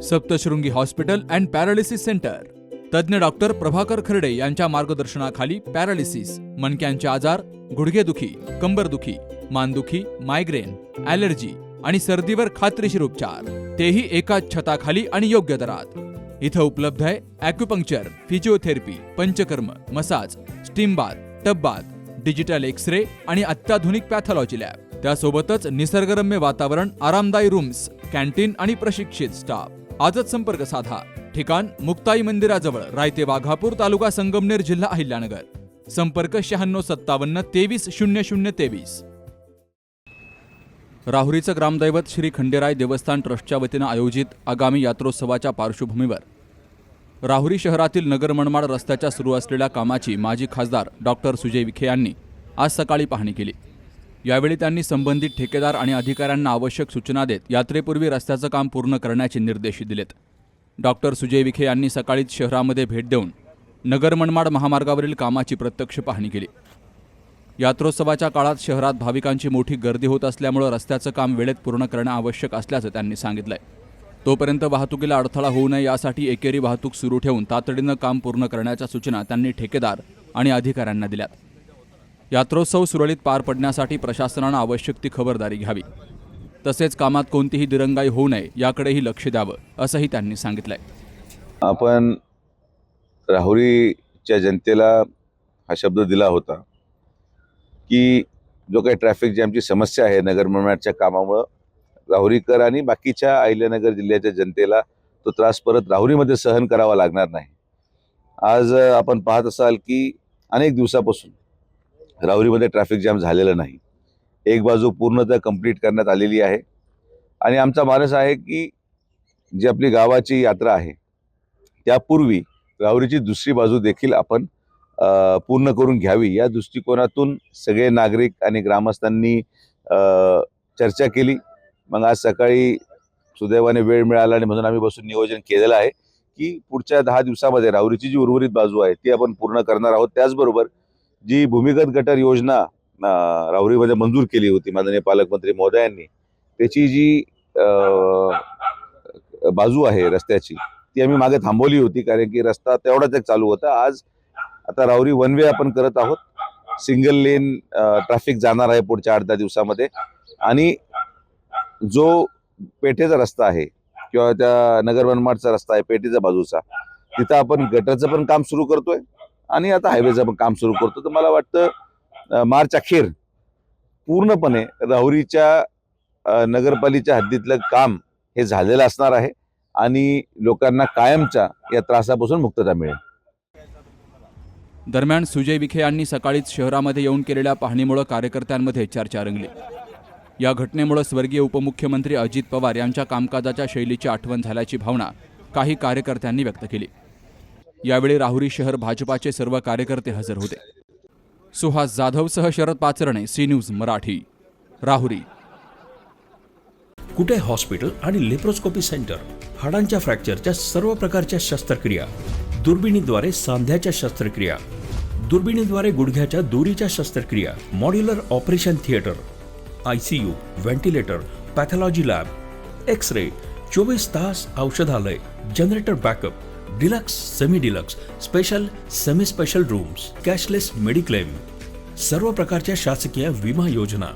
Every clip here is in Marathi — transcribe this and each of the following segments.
Saptashrungi hospital and paralysis centre. तज्ज्ञ डॉक्टर प्रभाकर खर्डे यांच्या मार्गदर्शनाखाली पॅरालिसिस, मणक्यांचे आजार, गुडघेदुखी, कंबरदुखी, मानदुखी, मायग्रेन, ॲलर्जी आणि सर्दीवर खात्रीशीर उपचार, तेही एकाच छताखाली आणि योग्य दरात. इथं उपलब्ध आहे acupuncture, physiotherapy, panchakarma, massage, steam bath, tub bath, digital X-ray आणि अत्याधुनिक पॅथॉलॉजी लॅब. त्यासोबतच निसर्गरम्य वातावरण, आरामदायी रूम्स, कॅन्टीन आणि प्रशिक्षित स्टाफ. आजच संपर्क साधा. ठिकाण मुक्ताई मंदिराजवळ, रायते वाघापूर, तालुका संगमनेर, जिल्हा अहिल्यानगर. संपर्क 9657 230023. राहुरीचं ग्रामदैवत श्री खंडेराय देवस्थान ट्रस्टच्या वतीनं आयोजित आगामी यात्रोत्सवाच्या पार्श्वभूमीवर राहुरी शहरातील नगर मनमाड रस्त्याच्या सुरू असलेल्या कामाची माजी खासदार डॉक्टर सुजय विखे यांनी आज सकाळी पाहणी केली. यावेळी त्यांनी संबंधित ठेकेदार आणि अधिकाऱ्यांना आवश्यक सूचना देत यात्रेपूर्वी रस्त्याचं काम पूर्ण करण्याचे निर्देश दिलेत. डॉक्टर सुजय विखे यांनी सकाळीच शहरामध्ये भेट देऊन नगर मनमाड महामार्गावरील कामाची प्रत्यक्ष पाहणी केली. यात्रोत्सवाच्या काळात शहरात भाविकांची मोठी गर्दी होत असल्यामुळे रस्त्याचं काम वेळेत पूर्ण करणं आवश्यक असल्याचं त्यांनी सांगितलंय. तोपर्यंत वाहतुकीला अडथळा होऊ नये यासाठी एकेरी वाहतूक सुरू ठेवून तातडीनं काम पूर्ण करण्याच्या सूचना त्यांनी ठेकेदार आणि अधिकाऱ्यांना दिल्यात. यात्रोत्सव सुरळीत पार पडण्यासाठी प्रशासनानं आवश्यक ती खबरदारी घ्यावी, तसेच कामात कोणतीही दिरंगाई होऊ नये याकडेही लक्ष द्यावं, असंही त्यांनी सांगितलंय. आपण राहुरीच्या जनतेला हा शब्द दिला होता की जो काही ट्रॅफिक जॅमची समस्या आहे नगर मनमाडच्या कामामुळं, राहुरीकर आणि बाकीच्या अहिल्यानगर जिल्ह्याच्या जनतेला तो त्रास परत राहुरीमध्ये सहन करावा लागणार नाही. आज आपण पाहत असाल की अनेक दिवसापासून राहुरीमध्ये ट्रॅफिक जॅम झालेलं नाही. एक बाजू पूर्णतः कंप्लीट करण्यात आलेली आहे आणि आमचा मानस आहे की जी आपली गावाची यात्रा आहे त्यापूर्वी राहुरीची दुसरी बाजू देखील आपण पूर्ण करून घ्यावी, या दृष्टिकोनातून सगळे नागरिक आणि ग्रामस्थांनी चर्चा केली. मग आज सकाळी सुदैवाने वेळ मिळाला आणि म्हणून आम्ही बसून नियोजन केलेलं आहे की पुढच्या 10 दिवसामध्ये राहुरीची जी उर्वरित बाजू आहे ती आपण पूर्ण करणार आहोत. त्याचबरोबर जी भूमिगत गटर योजना राहुरीमध्ये मंजूर केली होती माननीय पालकमंत्री महोदयांनी, त्याची जी बाजू आहे रस्त्याची ती आम्ही मागे थांबवली होती, कारण की रस्ता तेवढाच एक चालू होता. आता राहुरी वन वे आपण करत आहोत. सिंगल लेन ट्रॅफिक जाणार आहे पुढच्या 8-10 दिवसामध्ये. आणि जो पेठेचा रस्ता आहे किंवा त्या नगर मनमाडचा रस्ता आहे पेठेच्या बाजूचा, तिथं आपण गटरचं पण काम सुरू करतोय आणि आता हायवेचं पण काम सुरू करतो. तर मला वाटतं मार्च अखेर पूर्णपणे राहुरीच्या नगरपालिकेच्या हद्दीतलं काम हे झालेलं असणार आहे आणि लोकांना कायमच्या या त्रासापासून मुक्तता मिळेल. दरम्यान सुजय विखे यांनी सकाळीच शहरामध्ये येऊन केलेल्या पाहणीमुळे कार्यकर्त्यांमध्ये चर्चा रंगली. या घटनेमुळे स्वर्गीय उपमुख्यमंत्री अजित पवार यांच्या कामकाजाच्या शैलीची आठवण झाल्याची भावना काही कार्यकर्त्यांनी व्यक्त केली. यावेळी राहुरी शहर भाजपाचे सर्व कार्यकर्ते हजर होते. सुहास जाधवसह Sharad Pacharne, C news Marathi, Rahuri. Kute hospital आणि लेप्रोस्कोपी सेंटर, हाडांच्या फ्रॅक्चरच्या सर्व प्रकारच्या शस्त्रक्रिया, दुर्बिणीद्वारे सांध्याच्या शस्त्रक्रिया, दुर्बिणीद्वारे गुडघ्याच्या दोरीच्या शस्त्रक्रिया, modular operation theatre, ICU, ventilator, pathology lab, X-ray, 24 तास औषधालय, generator backup, deluxe, semi deluxe, special, semi special rooms, cashless mediclaim, सर्व प्रकारच्या शासकीय विमा योजना,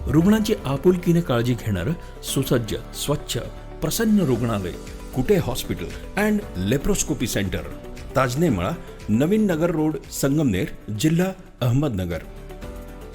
रुग्णांची आपुलकीने काळजी घेणारं सुसज्ज, स्वच्छ, प्रसन्न रुग्णालय, Kute hospital and laparoscopy centre, Tajne मळा, नवीन नगर रोड, संगमनेर, जिल्हा अहमदनगर.